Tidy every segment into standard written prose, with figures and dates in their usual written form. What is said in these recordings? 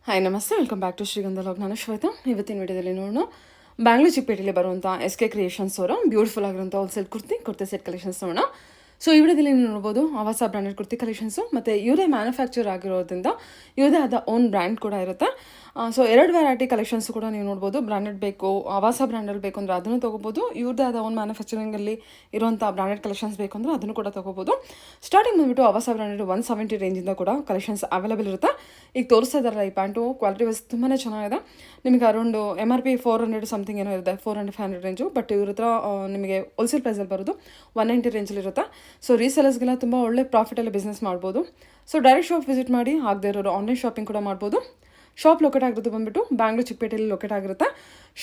Hi ನಮಸ್ತೆ, welcome back to ಶ್ರೀಗಂಧ log. ನಾನು ಶ್ವೇತಾ. ಇವತ್ತಿನ ವಿಡಿಯೋದಲ್ಲಿ ನೋಡೋಣ ಬ್ಯಾಂಗ್ಳೂರ್ ಚಿಕ್ಕಪೇಟೆಯಲ್ಲಿ ಬರುವಂಥ SK ಕ್ರಿಯೇಷನ್ಸ್ ಅವರ ಬ್ಯೂಟಿಫುಲ್ ಆಗಿರುವಂಥ ಹೋಲ್ಸೇಲ್ ಕುರ್ತಿ ಸೆಟ್ ಕಲೆಕ್ಷನ್ಸ್ ನೋಡೋಣ. ಸೊ ಈ ವಿಡಿಯೋದಲ್ಲಿ ನೀವು ನೋಡ್ಬೋದು ಆವಾಸ ಬ್ರ್ಯಾಂಡೆಡ್ ಕುರ್ತಿ ಕಲೆಕ್ಷನ್ಸು, ಮತ್ತು ಇವರೇ ಮ್ಯಾನುಫ್ಯಾಕ್ಚರ್ ಆಗಿರೋದ್ರಿಂದ ಇವರದೇ ಆದ ಓನ್ ಬ್ರ್ಯಾಂಡ್ ಕೂಡ ಇರುತ್ತೆ. ಸೊ ಎರಡು ವೆರೈಟಿ ಕಲೆಕ್ಷನ್ಸ್ ಕೂಡ ನೀವು ನೋಡ್ಬೋದು. ಬ್ರ್ಯಾಂಡೆಡ್ ಬೇಕು, ಆವಾಸ ಬ್ರ್ಯಾಂಡಲ್ಲಿ ಬೇಕು ಅಂದರೆ ಅದನ್ನು ತೊಗೋಬೋದು. ಇವ್ರದ್ದೇ ಆದ ಓನ್ ಮ್ಯಾನುಫ್ಯಾಕ್ಚರಿಂಗಲ್ಲಿ ಇರುವಂಥ ಬ್ರ್ಯಾಂಡೆಡ್ ಕಲೆಕ್ಷನ್ಸ್ ಬೇಕು ಅಂದರೆ ಅದನ್ನು ಕೂಡ ತೊಗೋಬೋದು. ಸ್ಟಾರ್ಟಿಂಗ್ ಬಂದುಬಿಟ್ಟು ಆವಾಸ ಬ್ರ್ಯಾಂಡೆಡ್ 170 ರೇಂಜಿಂದ ಕೂಡ ಕಲೆಕ್ಷನ್ಸ್ ಅವೈಲೇಬಲ್ ಇರುತ್ತೆ. ಈಗ ತೋರಿಸ್ತಾ ಇದ್ದಾರಲ್ಲ ಈ ಪ್ಯಾಂಟು, ಕ್ವಾಲಿಟಿ ವೈಸ್ ತುಂಬಾ ಚೆನ್ನಾಗಿದೆ. ನಿಮಗೆ ಅರೌಂಡ್ MRP 400 ಸಮಥಿಂಗ್ ಏನೋ ಇರುತ್ತೆ, 400-500 ರೇಂಜು. ಬಟ್ ಇವ್ರ ಹತ್ರ ನಿಮಗೆ ಹೋಲ್ಸೇಲ್ ಪ್ರೈಸಲ್ಲಿ ಬರೋದು 190 ರೇಂಜಲ್ಲಿ ಇರುತ್ತೆ. ಸೊ ರೀಸೆಲರ್ಸ್ಗೆಲ್ಲ ತುಂಬ ಒಳ್ಳೆ ಪ್ರಾಫಿಟಲ್ಲಿ ಬಿಸ್ನೆಸ್ ಮಾಡ್ಬೋದು. ಸೊ ಡೈರೆಕ್ಟ್ ಶಾಪ್ ವಿಸಿಟ್ ಮಾಡಿ, ಆಗದೆ ಇರೋರು ಆನ್ಲೈನ್ ಶಾಪಿಂಗ್ ಕೂಡ ಮಾಡ್ಬೋದು. ಶಾಪ್ ಲೊಕೇಟ್ ಆಗಿರೋದು ಬಂದುಬಿಟ್ಟು ಬ್ಯಾಂಗ್ಳೂರ್ ಚಿಕ್ಕಪೇಟೆಯಲ್ಲಿ ಲೊಕೇಟ್ ಆಗಿರುತ್ತೆ.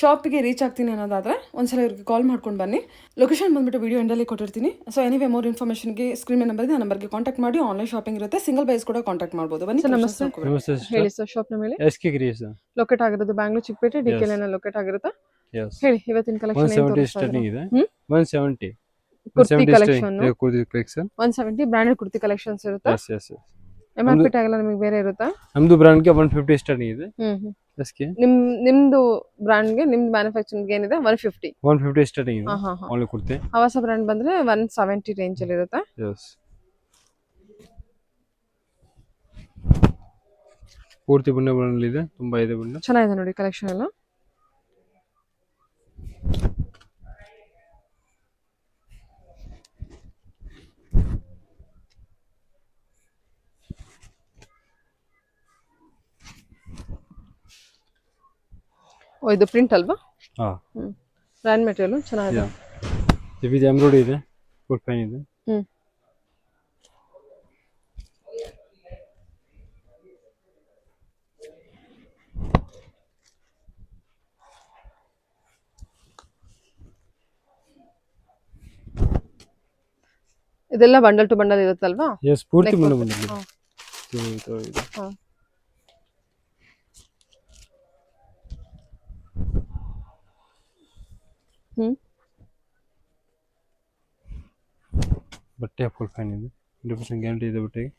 ಶಾಪಿಗೆ ರೀಚ್ ಆಗ್ತೀನಿ ಅನ್ನೋದಾದರೆ ಒಂದ್ಸಲ ಇವ್ರಿಗೆ ಕಾಲ್ ಮಾಡ್ಕೊಂಡು ಬನ್ನಿ. ಲೊಕೇಶನ್ ಬಂದುಬಿಟ್ಟು ವಿಡಿಯೋ ಎಂಡಲ್ಲಿ ಕೊಟ್ಟಿರ್ತೀನಿ. ಸೊ ಎನಿವೇ ಮೋರ್ ಇನ್ಫಾರ್ಮೇಷನ್ಗೆ ಸ್ಕ್ರೀನ್ ನಂಬರ್ ಇದೆ, ಆ ನಂಬರ್ಗೆ ಕಾಂಟ್ಯಾಕ್ಟ್ ಮಾಡಿ ಆನ್ಲೈನ್ ಶಾಪಿಂಗ್ ಇರುತ್ತೆ. ಸಿಂಗಲ್ ಬೈಸ್ ಕೂಡ ಕಾಂಟ್ಯಾಕ್ಟ್ ಮಾಡ್ಬೋದು. ಬನ್ನಿ. ನಮಸ್ತೆ, ಹೇಳಿ ಸರ್. ಶಾಪ್ನ ಮೇಲೆ SK ಕ್ರಿಯೇಷನ್ ಲೊಕೇಟ್ ಆಗಿರೋದು Bangalore Chickpet DK line locate ಆಗಿರುತ್ತೆ. Yes. ಹೇಳಿ, ಇವತ್ತಿನ ಕಲೆಕ್ಷನ್ 170 ಸ್ಟಾರ್ಟಿಂಗ್ ಇದೆ. 170 kurti collection kurti collection 170 branded kurti collections ಇರುತ್ತೆ. yes yes yes. MRP tag ಎಲ್ಲ ನಿಮಗೆ ಬೇರೆ ಇರುತ್ತಾ? ನಮ್ದು ಬ್ರಾಂಡ್ ಗೆ 150 ಸ್ಟಾರ್ಟಿಂಗ್ ಇದೆ. SK ನಿಮ್ದು ಬ್ರಾಂಡ್ ಗೆ, ನಿಮ್ದು ಮ್ಯಾನುಫ್ಯಾಕ್ಚರಿಂಗ್ ಏನಿದೆ 150 ಸ್ಟಾರ್ಟಿಂಗ್ ಇದೆ. ಓನ್ಲಿ ಕುರ್ತಿ. ಆವಾಸ ಬ್ರಾಂಡ್ ಬಂದ್ರೆ 170 ರೇಂಜ್ ಅಲ್ಲಿ ಇರುತ್ತೆ. yes. ಪೂರ್ತಿ ಬಣ್ಣ ಇದೆ, ತುಂಬಾ ಇದೆ ಬಣ್ಣ. ಚೆನ್ನಾಗಿದೆ ನೋಡಿ ಕಲೆಕ್ಷನ್ ಎಲ್ಲ. ಓ, ಇದು ಪ್ರಿಂಟ್ ಅಲ್ವಾ? ಹಾ, ಬ್ರಾಂಡ್ ಮೆಟೀರಿಯಲ್ ಚೆನ್ನಾಗಿದೆ. ಇದು ಎಂಬ್ರಾಯ್ಡರಿ ಇದೆ, ಫುಲ್ ಫೈನ್ ಇದೆ. ಇದೆಲ್ಲ ಬಂಡಲ್ ಟು ಬಂಡಲ್ ಇರುತ್ತಲ್ವಾ? ಎಸ್, ಪೂರ್ತಿ ಬಣ್ಣ ಬಂದಿದೆ. ಬಟ್ಟೆ ಫುಲ್ ಫೈನ್ ಇದೆ, 100% ಗ್ಯಾರಂಟಿ ಇದೆ ಬಟ್ಟೆಗೆ.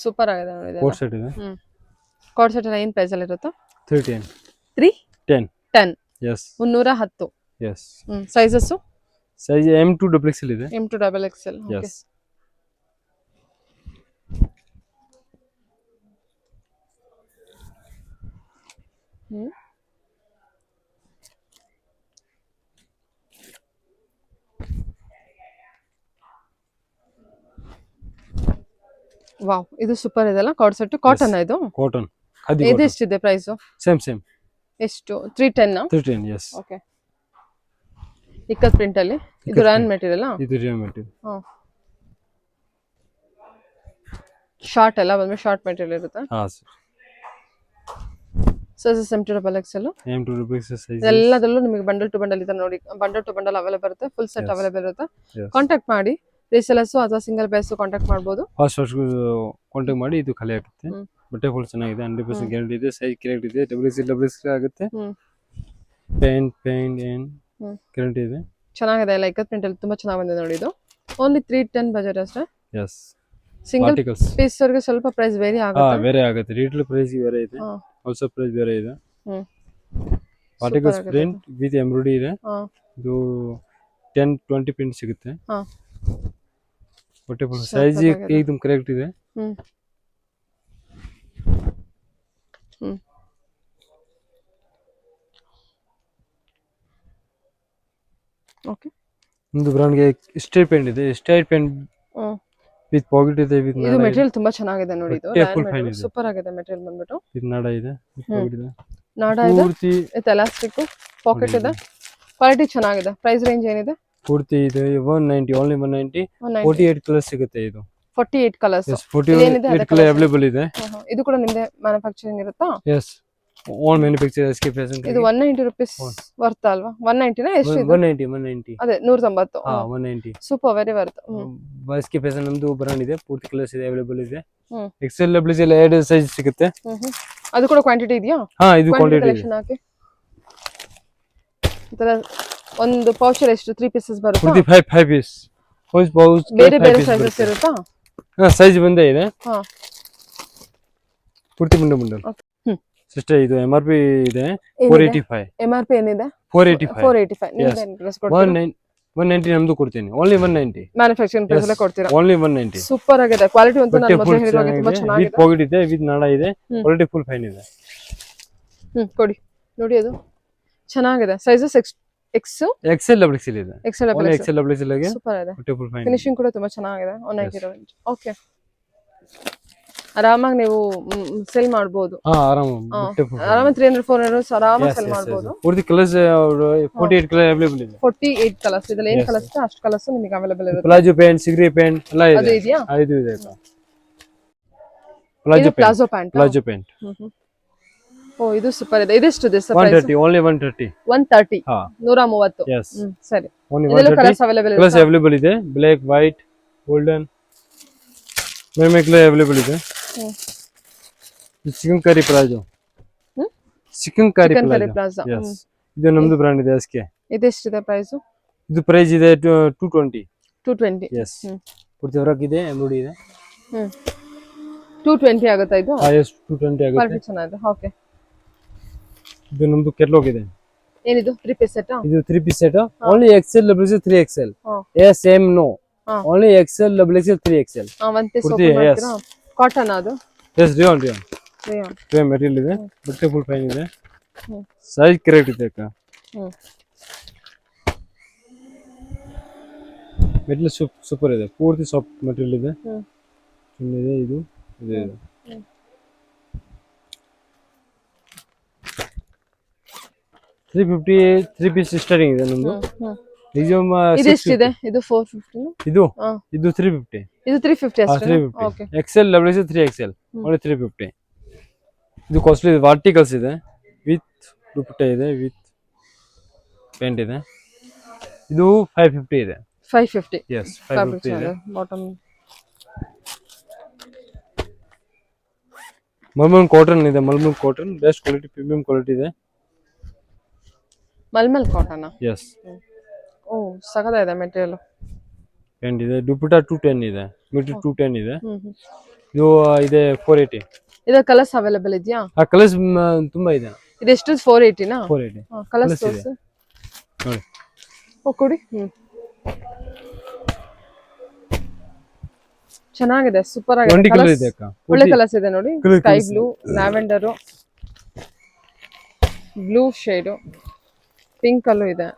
ಸೂಪರ್ ಆಗಿದೆ ನೋಡಿ. ಕೋಟ್ ಸೆಟ್ ಇದೆ. ಕೋಟ್ ಸೆಟ್ ಏನು ಪ್ರೈಸ್ ಅಲ್ಲಿ ಇರುತ್ತೆ? 310. Yes, 310. Yes. Sizes size M2 XXL ಇದೆ. M2 XXL. ಎಸ್. ವಾವ್, ಇದು ಸೂಪರ್ ಇದೆಲ್ಲ. ಕೋಟ್ ಸೆಟ್ ಕಾಟನ್ ಇದು. ಕಾಟನ್. ಇದು ಎಷ್ಟಿದೆ ಪ್ರೈಸ್? ಸೇಮ್ ಎಷ್ಟು? 310. 310. ಎಸ್. ಓಕೆ. ಇಕ್ಕತ್ ಪ್ರಿಂಟ್ ಅಲ್ಲಿ. ಇದು ರಾನ್ ಮೆಟೀರಿಯಲ್. ಇದು ರಾನ್ ಮೆಟೀರಿಯಲ್. ಶಾರ್ಟ್ ಎಲ್ಲ ಬಂದ್ರೆ ಶಾರ್ಟ್ ಮೆಟೀರಿಯಲ್ ಇರುತ್ತೆ. ಹಾ sir. M2 XXL. M2 XXL size ಎಲ್ಲದರಲ್ಲೂ ನಿಮಗೆ ಬಂಡಲ್ ಟು ಬಂಡಲ್ ಇದೆ ನೋಡಿ. ಬಂಡಲ್ ಟು ಬಂಡಲ್ ಅವೈಲೇಬಲ್ ಇರುತ್ತೆ, ಫುಲ್ ಸೆಟ್ ಅವೈಲೇಬಲ್ ಇರುತ್ತೆ. ಕಾಂಟ್ಯಾಕ್ಟ್ ಮಾಡಿ, ರೀಸೆಲರ್ಸ್ ಅಥವಾ ಸಿಂಗಲ್ ಪೀಸ್ ಕಾಂಟ್ಯಾಕ್ಟ್ ಮಾಡಬಹುದು. ಫಸ್ಟ್ ಕಾಂಟ್ಯಾಕ್ಟ್ ಮಾಡಿ. ಇದು ಖಾಲಿ ಆಗುತ್ತೆ. ಬಟ್ಟೆ ಫುಲ್ ಚೆನ್ನಾಗಿದೆ, 100% ಗ್ಯಾರಂಟಿ ಇದೆ. ಸೈಜ್ ಕರೆಕ್ಟ್ ಇದೆ, XXL ಆಗುತ್ತೆ. ಪೇಂಟ್ ಏನ್ ಗ್ಯಾರಂಟಿ ಇದೆ. ಚೆನ್ನಾಗಿದೆ ಎಲ್ಲ. ಇಕ್ಕತ್ ಪ್ರಿಂಟ್ ಅಲ್ಲಿ ತುಂಬಾ ಚೆನ್ನಾಗಿ ಬಂದಿದೆ ನೋಡಿ. ಇದು ಓನ್ಲಿ 310 ಬಜೆಟ್ ಅಷ್ಟೇ. ಎಸ್. ಸಿಂಗಲ್ ಪೀಸ್ ಅವರಿಗೆ ಸ್ವಲ್ಪ ಪ್ರೈಸ್ ವೇರಿ ಆಗುತ್ತೆ. ಬೇರೆ ಆಗುತ್ತೆ. ರಿಟೇಲ್ ಪ್ರೈಸ್ ಬೇರೆ ಇದೆ, ಆಲ್ಸೋ ಪ್ರೈಸ್ ಬೇರೆ ಇದೆ. ಪಾರ್ಟಿಕಲ್ಸ್ ಪ್ರಿಂಟ್ ವಿತ್ ಎಂಬ್ರಾಯ್ಡರಿ ಇದೆ. ಇದು 10-20 ಪ್ರಿಂಟ್ ಸಿಗುತ್ತೆ. ಬಟ್ಟೆ ಫುಲ್ ಸೈಜ್ एकदम ಕರೆಕ್ಟ್ ಇದೆ. ಓಕೆ. ಒಂದು ಬ್ರಾಂಡ್ ಗೆ ಸ್ಟೈಲ್ ಪೆನ್ ಇದೆ. ಸ್ಟೈಲ್ ಪೆನ್ ವಿತ್ ಪಾಕೆಟ್ ಇದೆ. ವಿತ್ ಇದು ಮೆಟೀರಿಯಲ್ ತುಂಬಾ ಚೆನ್ನಾಗಿದೆ ನೋಡಿ. ಇದು ಸೂಪರ್ ಆಗಿದೆ ಮೆಟೀರಿಯಲ್ ಬಂದ್ಬಿಟ್ಟು. ಇದು ನಾಡ ಇದೆ, ಪಾಕೆಟ್ ಇದೆ. ನಾಡ ಇದೆ, ವಿತ್ ಎಲಾಸ್ಟಿಕ್ ಪಾಕೆಟ್ ಇದೆ. ಕ್ವಾಲಿಟಿ ಚೆನ್ನಾಗಿದೆ. ಪ್ರೈಸ್ ರೇಂಜ್ ಏನಿದೆ? ಪೂರ್ತಿ ಇದು 190, ಓನ್ಲಿ 190. 48 ಕಲರ್ಸ್ ಸಿಗುತ್ತೆ. ಇದು 48 ಕಲರ್ಸ್. 48 ಕಲರ್ ಅವೈಲೇಬಲ್ ಇದೆ. ಇದು ಕೂಡ ನಿಮ್ಮದೇ ಮ್ಯಾನುಫ್ಯಾಕ್ಚರಿಂಗ್ ಇರುತ್ತಾ? Yes, own manufacture SK present. ಇದು 190 ರೂಪೀಸ್ ವರ್ತ್ ಅಲ್ವಾ? 190 ನಾ ಎಷ್ಟು ಇದು? 190. ಅದೇ 190. ಹಾ, 190. Super, very worth. SK present ನಮ್ದು ಬ್ರಾಂಡ್ ಇದೆ, ಪೂರ್ತಿ ಕಲರ್ಸ್ ಇದೆ ಅವೈಲೇಬಲ್ ಇದೆ. XL XL ಎರಡು ಸೈಜ್ ಸಿಗುತ್ತೆ. ಅದು ಕೂಡ ಕ್ವಾಂಟಿಟಿ ಇದೆಯಾ? ಹಾ, ಇದು ಕ್ವಾಂಟಿಟಿ ಇದೆ. ಹಾಕಿ ಒಂದು ಪೌಚ್ ಎಷ್ಟು 3 ಪೀಸಸ್ ಬರುತ್ತೆ? 5 ಪೀಸ್. ಬೇರೆ ಬೇರೆ ಸೈಜಸ್ ಇರುತ್ತಾ? ಸೈಜ್ ಬಂದೇ ಇದೆ ಹಾ ಪೂರ್ತಿ ಬಂಡಲ್ ಹ್ಮ್ ಸಿಸ್ಟರ್ ಇದು MRP ಇದೆ 485 MRP ಏನಿದೆ 485 485 ನಿಮ್ದು ಡ್ರೆಸ್ ಕೊಡ್ತೀರಾ 190 ನಮ್ದು ಕೊಡ್ತೀನಿ ಓನ್ಲಿ 190 ಮ್ಯಾನುಫ್ಯಾಕ್ಚರಿಂಗ್ ಪ್ರೈಸ್ ಎಲ್ಲ ಕೊಡ್ತೀರಾ ಓನ್ಲಿ 190 ಸೂಪರ್ ಆಗಿದೆ ಕ್ವಾಲಿಟಿ ಅಂತ ನಾನು ಮೊದಲೇ ಹೇಳಿದಾಗೆ ತುಂಬಾ ವಿತ್ ಚೆನ್ನಾಗಿದೆ ಪಾಕೆಟ್ ಇದೆ ವಿತ್ ನಾಡ ಇದೆ ಕ್ವಾಲಿಟಿ ಫುಲ್ ಫೈನ್ ಇದೆ ಕೊಡಿ ನೋಡಿ ಅದು ಚೆನ್ನಾಗಿದೆ ಸೈಜಸ್ XL ಡಬಲ್ XL ಇದೆ XL only XL double XL ಗೆ ಸೂಪರ್ ಇದೆ ಕ್ವಾಲಿಟಿ ಫುಲ್ ಫೈನ್ ಫಿನಿಶಿಂಗ್ ಕೂಡ ತುಂಬಾ ಚೆನ್ನಾಗಿದೆ 190 ರೇಂಜ್ ಓಕೆ ಆರಾಮಾಗಿ ನೀವು ಸೆಲ್ ಮಾಡಬಹುದು ಆರಾಮಾಗಿ 300 400 ಆರಾಮಾಗಿ ಸೆಲ್ ಮಾಡಬಹುದು ಪೂರ್ತಿ ಕಲರ್ಸ್ 48 ಕಲರ್ ಅವೈಲೇಬಲ್ ಇದೆ 48 ಕಲರ್ಸ್ ಇದರಲ್ಲಿ ಏನು ಕಲರ್ಸ್ ಅಷ್ಟು ಕಲರ್ಸ್ ನಿಮಗೆ ಅವೈಲೇಬಲ್ ಇರುತ್ತೆ ಪ್ಲಾಜೋ ಪ್ಯಾಂಟ್ ಸಿಗ್ರಿ ಪ್ಯಾಂಟ್ ಎಲ್ಲ ಇದೆ ಅದು ಇದೆಯಾ ಇದು ಇದೆ ಪ್ಲಾಜೋ ಪ್ಯಾಂಟ್ ಓ ಇದು ಸೂಪರ್ ಇದೆ ಇದೆಷ್ಟಿದೆ ಸರ್ ಪ್ರೈಸ್ 130 ಓನ್ಲಿ 130 130 130 ಸರಿ ಓನ್ಲಿ ಇದೆಲ್ಲ ಕಲರ್ಸ್ ಅವೈಲೇಬಲ್ ಕಲರ್ಸ್ ಅವೈಲೇಬಲ್ ಇದೆ ಬ್ಲಾಕ್ ವೈಟ್ ಗೋಲ್ಡನ್ ಮೇಮೆ ಕಲರ್ ಅವೈಲೇಬಲ್ ಇದೆ chicken curry palazzo chicken curry palazzo yes ಇದು ನಮ್ದು ಬ್ರಾಂಡ್ ಇದೆ ಎಸ್ಕೆ ಇದೆಷ್ಟಿದೆ ಪ್ರೈಸ್ ಇದು ಪ್ರೈಸ್ ಇದೆ 220 ಯಸ್ ಪೂರ್ತಿ ವರ್ಕ್ ಇದೆ ಎಂಬ್ರಾಯ್ಡರಿ ಇದೆ 220 ಆಗುತ್ತಾ ಇದು ಯಸ್ 220 ಆಗುತ್ತೆ ಕ್ವಾಲಿಟಿ ಚೆನ್ನಾಗಿದೆ ಓಕೆ ಇದು ನಮ್ದು ಕೆಟಲಾಗ್ ಇದೆ ಏನಿದು 3 ಪೀಸ್ ಸೆಟ್ ಇದು 3 piece set only XL double XL 3XL S M no only XL double XL 3XL ಒಂದು ಪೀಸ್ ಓಪನ್ ಮಾಡ್ತೀರಾ ಕಾಟನ್ ಅದು ಎಸ್ ರಿಯಾನ್ ಮೆಟೀರಿಯಲ್ ಇದೆ ಬಟ್ಟೆ ಫುಲ್ ಫೈನ್ ಇದೆ ಸೈಜ್ ಕರೆಕ್ಟ್ ಇದೆ ಅಕ್ಕ ಮೆಟೀರಿಯಲ್ ಸೂಪರ್ ಇದೆ ಪೂರ್ತಿ ಸಾಫ್ಟ್ ಮೆಟೀರಿಯಲ್ ಇದೆ ಇದೆ ಇದು ಇದೆ 350 3 ಪೀಸ್ ಸ್ಟಾರ್ಟಿಂಗ್ ಇದೆ ನಮ್ದು ಇದೆಷ್ಟಿದೆ ಇದು 450 ಇದು 350 ಇದು 350 ಅಷ್ಟೇ okay XL double XL 3XL only 350 ಇದು ಕಾಸ್ಟ್ಲಿ ವರ್ಟಿಕಲ್ಸ್ ಇದೆ ವಿತ್ ದುಪಟ್ಟೆ ಇದೆ ವಿತ್ ಪ್ಯಾಂಟ್ ಇದೆ ಇದು 550 ಇದೆ 550 ಯಸ್ 550 ಇದೆ ಬಾಟಮ್ ಮಲ್ಮಲ್ ಕಾಟನ್ ಇದೆ mulmul cotton best quality premium quality ಇದೆ ಮಲ್ಮಲ್ ಕಾಟನ್ ಯಸ್ ಓ ಸಖತ್ತಾಗಿದೆ ಮೆಟೀರಿಯಲ್ ಪ್ಯಾಂಟ್ ಇದೆ ದುಪಟ್ಟಾ 210 ಇದೆ ಮೀಟರ್ 210 ಇದೆ ಇದು ಇದೆ 480 ಇದರ ಕಲರ್ಸ್ ಅವೈಲೇಬಲ್ ಇದೆಯಾ? ಆ ಕಲರ್ಸ್ ತುಂಬಾ ಇದೆ. ಇದೆಷ್ಟು 480 ನಾ? 480 ಕಲರ್ಸ್ ತೋರಿಸಿ ನೋಡಿ. ಓ ಕೊಡಿ. ಚೆನ್ನಾಗಿದೆ, ಸೂಪರ್ ಆಗಿದೆ. ಕಲರ್ ಇದೆ ಅಕ್ಕ, ಒಳ್ಳೆ ಕಲರ್ಸ್ ಇದೆ ನೋಡಿ. Sky blue, lavender, blue shade, pink ಅಲ್ಲೂ ಇದೆ.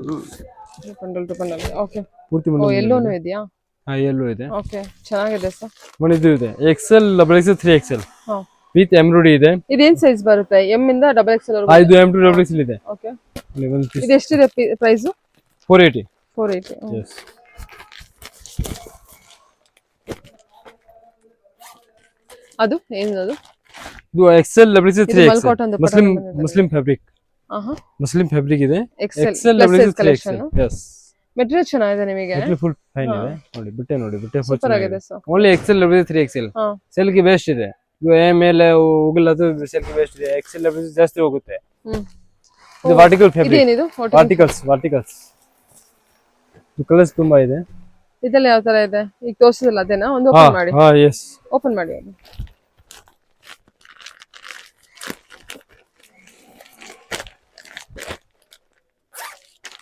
Bundle to bundle. ಓಕೆ. ಪೂರ್ತಿ ಓ ಯೆಲ್ಲೋನು ಇದೆಯಾ? ಹಾ ಯೆಲ್ಲೋ ಇದೆ. ಓಕೆ ಚೆನ್ನಾಗಿದೆ ಸರ್. ಇದು ಇದೆ XL, XXL, 3XL. ಹಾ. ವಿತ್ ಎಂಬ್ರಾಯ್ಡರಿ ಇದೆ. ಇದೇನ್ ಸೈಜ್ ಬರುತ್ತೆ? M ಇಂದ XXL ವರೆಗೂ. ಇದು M to XXL ಇದೆ. ಓಕೆ. ಇದು ಎಷ್ಟಿದೆ ಪ್ರೈಸ್? 480. 480. Yes. ಅದು ಏನದು? ಇದು XL, XXL, 3XL. Muslim fabric. Muslim fabric ಇದೆ. XL, XXL, 3XL. Yes. Material ಚೆನ್ನಾಗಿದೆ ನಿಮಗೆ. ಮೆಟೀರಿಯಲ್ ಫುಲ್ ಫೈನ್ ಇದೆ. ನೋಡಿ ಬಟ್ಟೆ ನೋಡಿ, ಬಟ್ಟೆ ಫುಲ್ ಚೆನ್ನಾಗಿದೆ sir. Only XL, 3XL. Cell ಗೆ ಬೆಸ್ಟ್ ಇದೆ. ಇದು M L ಹೋಗಲ್ಲದು ಸೆಲ್ ಗೆ ಬೆಸ್ಟ್ ಇದೆ. XL ಜಾಸ್ತಿ ಹೋಗುತ್ತೆ. ಇದು ವರ್ಟಿಕಲ್ ಫ್ಯಾಬ್ರಿಕ್. ಇದೇನಿದು? ವರ್ಟಿಕಲ್ಸ್. ಇದು ಕಲರ್ಸ್ ತುಂಬಾ ಇದೆ. ಇದೆಲ್ಲ ಯಾವ ತರ ಇದೆ? ಈಗ ತೋರಿಸಿದಲ್ಲ ಅದೇನಾ? ಒಂದು ಓಪನ್ ಮಾಡಿ. ಹಾ ಎಸ್. ಓಪನ್ ಮಾಡಿ ಅದು.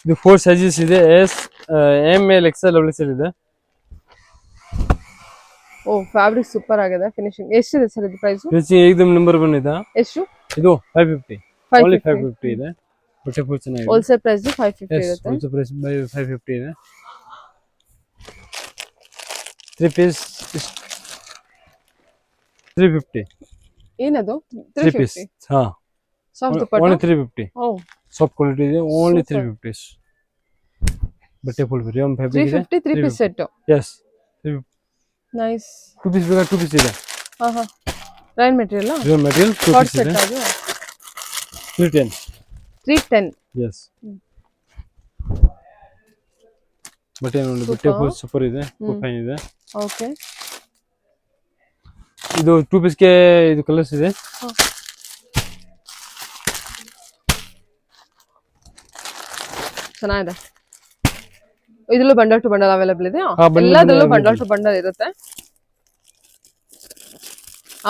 ಇದು 4 ಸೈಜಸ್ ಇದೆ. S, M L, XL, XL ಇದೆ. ಓ ಫ್ಯಾಬ್ರಿಕ್ ಸೂಪರ್ ಆಗಿದೆ. ಫಿನಿಶಿಂಗ್ ಎಷ್ಟಿದೆ ಸರ್ ಇದು ಪ್ರೈಸ್? ಫಿನಿಶಿಂಗ್ ಏಕದಮ್ ನಂಬರ್ 1 ಇದೆ. ಎಷ್ಟು? ಇದು 550. ಓನ್ಲಿ 550 ಇದೆ. ಬಟ್ಟೆ ಫುಲ್ ಚೆನ್ನಾಗಿದೆ. ಹೋಲ್ಸೇಲ್ ಪ್ರೈಸ್ 550 ಇರುತ್ತೆ. ಹೋಲ್ಸೇಲ್ ಪ್ರೈಸ್ 550 ಇದೆ. 3 ಪೀಸ್ 350. ಏನದು? 3 ಪೀಸ್. ಹಾ. ಸಾಫ್ಟ್ ದುಪಟ್ಟ. ಓನ್ಲಿ 350. ಓ ಸಾಫ್ಟ್ ಕ್ವಾಲಿಟಿ ಇದೆ. ಓನ್ಲಿ 350. ಬಟ್ಟೆ ಫುಲ್ ಪ್ರೀಮಿಯಂ ಫ್ಯಾಬ್ರಿಕ್ ಇದೆ. 350 3 piece set. Yes. Nice. 2 piece ಬೇಕಾ? 2 ಪೀಸ್ ಇದೆ. ಹಾ ಹಾ. ರೈನ್ ಮೆಟೀರಿಯಲ್ ಅಲ್ಲ? ರೈನ್ ಮೆಟೀರಿಯಲ್ 2 ಪೀಸ್ ಇದೆ. ಅದು 310. 310. ಎಸ್. ಬಟ್ಟೆ ನೋಡಿ, ಬಟ್ಟೆ ಫುಲ್ ಸೂಪರ್ ಇದೆ. ಫುಲ್ ಫೈನ್ ಇದೆ. ಓಕೆ. ಇದು 2 ಪೀಸ್ ಗೆ ಇದು ಕಲರ್ಸ್ ಇದೆ. ಚೆನ್ನಾಗಿದೆ. ಇದರಲ್ಲೂ ಬಂಡಲ್ ಟು ಬಂಡಲ್ ಅವೈಲೇಬಲ್ ಇದೆ. ಎಲ್ಲದರಲ್ಲೂ ಬಂಡಲ್ ಟು ಬಂಡಲ್ ಇರುತ್ತೆ.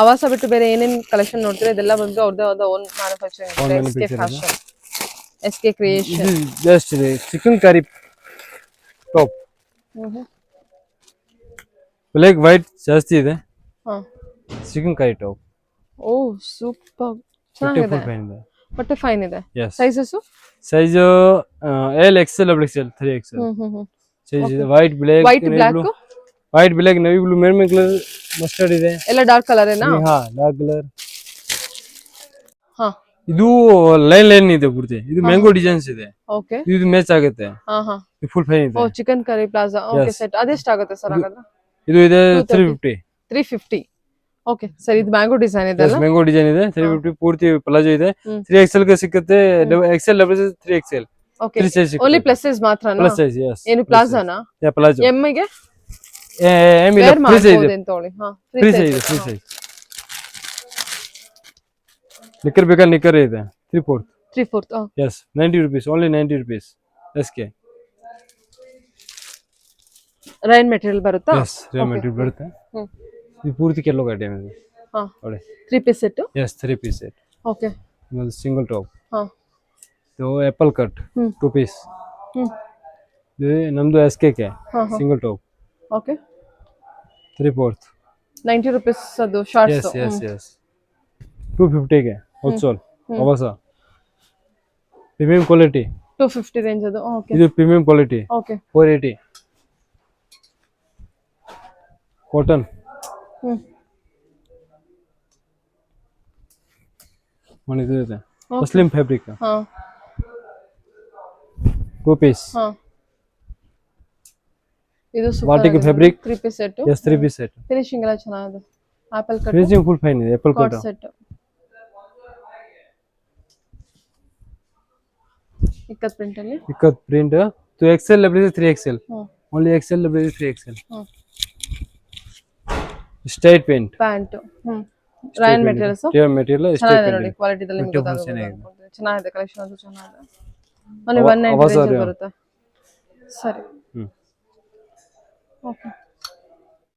ಆವಾಸ ಬಿಟ್ಟು ಬೇರೆ ಏನೇನ್ ಕಲೆಕ್ಷನ್ ನೋಡ್ತೀರಾ ಇದೆಲ್ಲ ಬಂದು ಅವ್ರದ್ದು ಆದ own manufacturing Own S K manufacturing fashion, S K creation. ಇದು ಜಸ್ಟ್ ಇದೆ chicken curry top, black white ಜಾಸ್ತಿ ಇದೆ. ಹಾ, ಚಿಕನ್ ಕರಿ ಟಾಪ್ ಓ ಸೂಪರ್, ಫುಲ್ ಚೆನ್ನಾಗಿದೆ. ಫೈನ್ ಇದೆ. ಬಟ್ಟೆ ಫೈನ್ ಇದೆ. S sizes size L XL double XL 3XL size ಇದೆ. White black white black white black navy blue maroon colour mustard ಇದೆ. ಎಲ್ಲ ಡಾರ್ಕ್ ಕಲರ್ ಏನಾ? ಹಾ ಡಾರ್ಕ್ ಕಲರ್. ಹಾ, ಇದು ಲೈನ್ ಲೈನ್ ಇದೆ ಪೂರ್ತಿ. ಇದು ಮ್ಯಾಂಗೋ ಡಿಸೈನ್ಸ್ ಇದೆ. ಓಕೆ. ಇದು ಮ್ಯಾಚ್ ಆಗುತ್ತೆ. ಹಾ ಹಾ, ಫುಲ್ ಫೈನ್ ಇದೆ. ಓ chicken curry palazzo. Okay set ಅದೆಷ್ಟಾಗುತ್ತೆ ಸರ್ ಹಾಗಾದ್ರೆ? ಇದು ಇದೆ 350. 350. ಓಕೆ ಸರ್, ಇದು ಮ್ಯಾಂಗೋ ಡಿಸೈನ್ ಇದೆ ಅಲ್ಲ? ಮ್ಯಾಂಗೋ ಡಿಸೈನ್ ಇದೆ 350 ಪೂರ್ತಿ ಪ್ಲಾಜೋ ಇದೆ. 3XL ಗೆ ಸಿಕ್ಕುತ್ತೆ. XL double 3XL. Okay, 3 size ಸಿಕ್ಕುತ್ತೆ. ಓನ್ಲಿ ಪ್ಲಸಸ್ ಮಾತ್ರನಾ? Plus size yes. ಏನು ಪ್ಲಾಜಾನಾ? Yeah palazzo. ಎಮ್ ಗೆ ಎಮ್ ಇಲ್ಲ ವೇರ್ ಫ್ರೀ ಸೈಜ್ ಮಾಡಬಹುದು ಇದೆ. ಅಂತ ಹೇಳಿ. ಹಾ, free size free size. Knicker ಬೇಕಾ ನಿಕ್ಕರ್ ಇದೆ 3/4. 3/4. Yes 90 rupees, only 90 rupees. SK. Rain material ಬರುತ್ತಾ? ಯಸ್ ರೇ ಮೆಟೀರಿಯಲ್ ಬರುತ್ತೆ. ಇದು ಪೂರ್ತಿ ಕೆಲ್ಲೋ ಐಟಮ್ ಇದೆ. ಹಾ, ನೋಡಿ 3 piece set. Yes 3 piece set. Okay. ಇದು ಸಿಂಗಲ್ ಟಾಪ್. ಹಾ, ಇದು ಆಪಲ್ ಕಟ್ 2 ಪೀಸ್. ಇದು ನಮ್ದು SKK single top. Okay. 3/4. 90 rupees ಅದು ಶಾರ್ಟ್ಸ್. ಯಸ್ ಯಸ್ ಯಸ್ 250 ಗೆ ಔಟ್ಸೋಲ್ ಅವಸ ಪ್ರೀಮಿಯಂ ಕ್ವಾಲಿಟಿ. 250 ರೇಂಜ್ ಅದು. ಓಕೆ. ಇದು ಪ್ರೀಮಿಯಂ ಕ್ವಾಲಿಟಿ. ಓಕೆ. 480 ಕಾಟನ್. ಇದು ಇದೆ ಮುಸ್ಲಿಂ ಫ್ಯಾಬ್ರಿಕ್. ಹಾ, 2 ಪೀಸ್. ಹಾ, ಇದು batik fabric 3 piece set. Yes 3 piece set. Finishing ಎಲ್ಲ ಚೆನ್ನಾಗಿದೆ. Apple cut finishing full fine ಇದೆ. Apple cut set. Ikat print ಅಲ್ಲಿ ikat print. 2XL double 3XL. Only XL double 3XL. Straight paint pant. Rain materials. Tear material ಚೆನ್ನಾಗಿದೆ ನೋಡಿ, quality ದಲ್ಲಿ ನಿಮಗೆ ಗೊತ್ತಾಗುತ್ತೆ. ಚೆನ್ನಾಗಿದೆ, ಕಲೆಕ್ಷನ್ ಅದು ಚೆನ್ನಾಗಿದೆ. ಓನ್ಲಿ 190 ರೇಂಜ್ ಬರುತ್ತೆ. ಸರಿ. ಓಕೆ.